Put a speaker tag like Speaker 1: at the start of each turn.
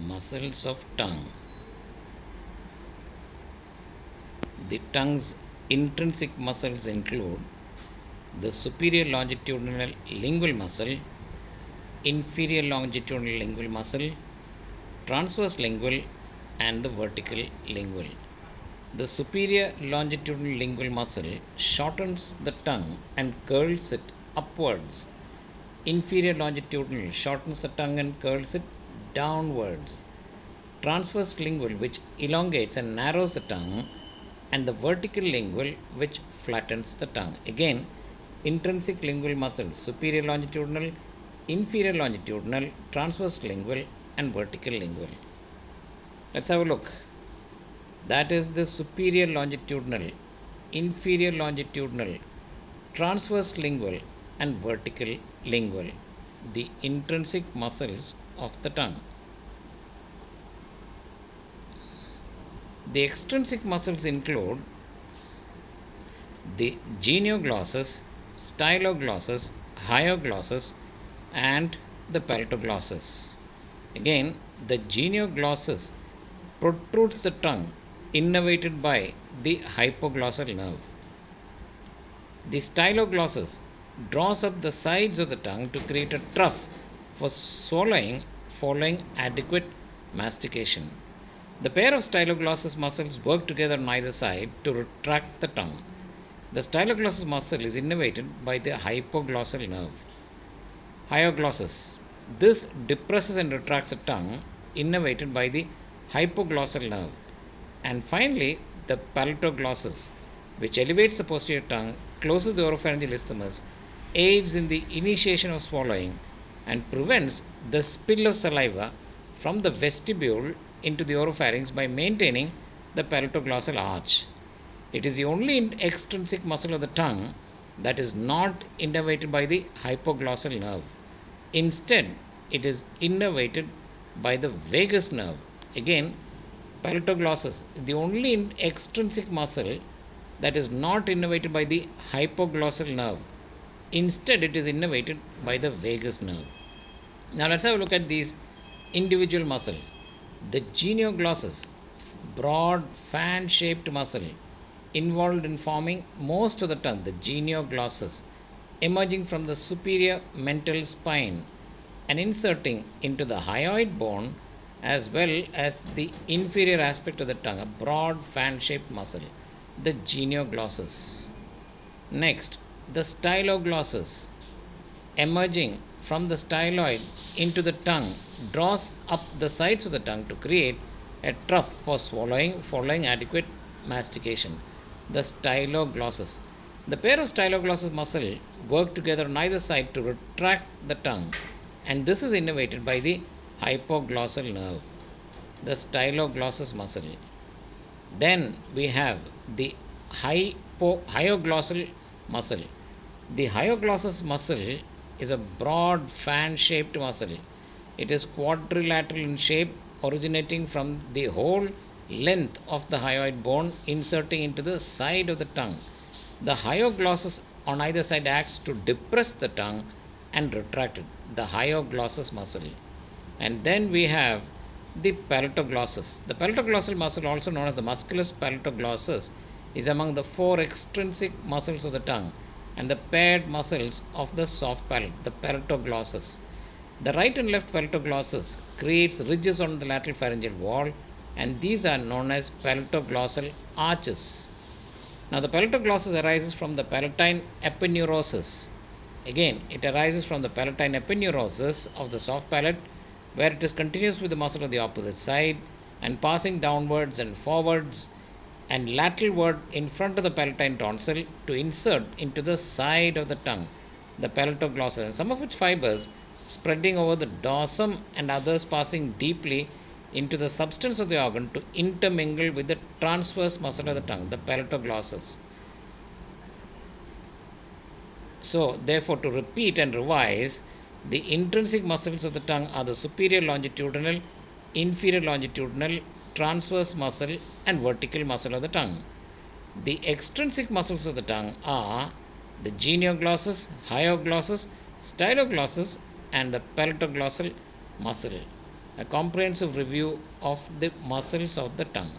Speaker 1: Muscles of tongue. The tongue's intrinsic muscles include the superior longitudinal lingual muscle, inferior longitudinal lingual muscle, transverse lingual, and the vertical lingual. The superior longitudinal lingual muscle shortens the tongue and curls it upwards. Inferior longitudinal shortens the tongue and curls it downwards. Transverse lingual, which elongates and narrows the tongue, and the vertical lingual, which flattens the tongue. Again, intrinsic lingual muscles, superior longitudinal, inferior longitudinal, transverse lingual, and vertical lingual. Let's have a look. That is the superior longitudinal, inferior longitudinal, transverse lingual, and vertical lingual, the intrinsic muscles of the tongue. The extrinsic muscles include the genioglossus, styloglossus, hyoglossal, and the paratoglossus. Again, the genioglossus protrudes the tongue, innervated by the hypoglossal nerve. The styloglossus draws up the sides of the tongue to create a trough for swallowing following adequate mastication. The pair of styloglossus muscles work together on either side to retract the tongue. The styloglossus muscle is innervated by the hypoglossal nerve. Hyoglossal. This depresses and retracts the tongue, innervated by the hypoglossal nerve. And finally, the paratoglossus, which elevates the posterior tongue, closes the oropharyngeal isthmus, aids in the initiation of swallowing, and prevents the spill of saliva from the vestibule into the oropharynx by maintaining the paratoglossal arch. It is the only extrinsic muscle of the tongue that is not innervated by the hypoglossal nerve. Instead, it is innervated by the vagus nerve. Again, paratoglossus is the only extrinsic muscle that is not innervated by the hypoglossal nerve. Instead, it is innervated by the vagus nerve. Now, let's have a look at these individual muscles. The genioglossus, broad fan-shaped muscle involved in forming most of the tongue, the genioglossus, emerging from the superior mental spine and inserting into the hyoid bone as well as the inferior aspect of the tongue, a broad fan-shaped muscle, the genioglossus. Next, the styloglossus, emerging from the styloid into the tongue, draws up the sides of the tongue to create a trough for swallowing following adequate mastication, the styloglossus. The pair of styloglossus muscle work together on either side to retract the tongue, and this is innervated by the hypoglossal nerve, the styloglossus muscle. Then we have the hyoglossal muscle. The hyoglossous muscle is a broad fan-shaped muscle. It is quadrilateral in shape, originating from the whole length of the hyoid bone, inserting into the side of the tongue. The hyoglossous on either side acts to depress the tongue and retract it, the hyoglossous muscle. And then we have the paratoglossus. The paratoglossal muscle, also known as the musculus paratoglossus, is among the four extrinsic muscles of the tongue and the paired muscles of the soft palate, the paratoglossus. The right and left paratoglossus creates ridges on the lateral pharyngeal wall, and these are known as paratoglossal arches. Now, the paratoglossus arises from the palatine epineurosis. Again, it arises from the palatine epineurosis of the soft palate, where it is continuous with the muscle of the opposite side and passing downwards and forwards and lateralward in front of the palatine tonsil to insert into the side of the tongue, the paratoglossus, and some of its fibers spreading over the dorsum and others passing deeply into the substance of the organ to intermingle with the transverse muscle of the tongue, the paratoglossus. So, therefore, to repeat and revise, the intrinsic muscles of the tongue are the superior longitudinal, inferior longitudinal, transverse muscle, and vertical muscle of the tongue. The extrinsic muscles of the tongue are the genioglossus, hyoglossal, styloglossus, and the paratoglossal muscle. a comprehensive review of the muscles of the tongue.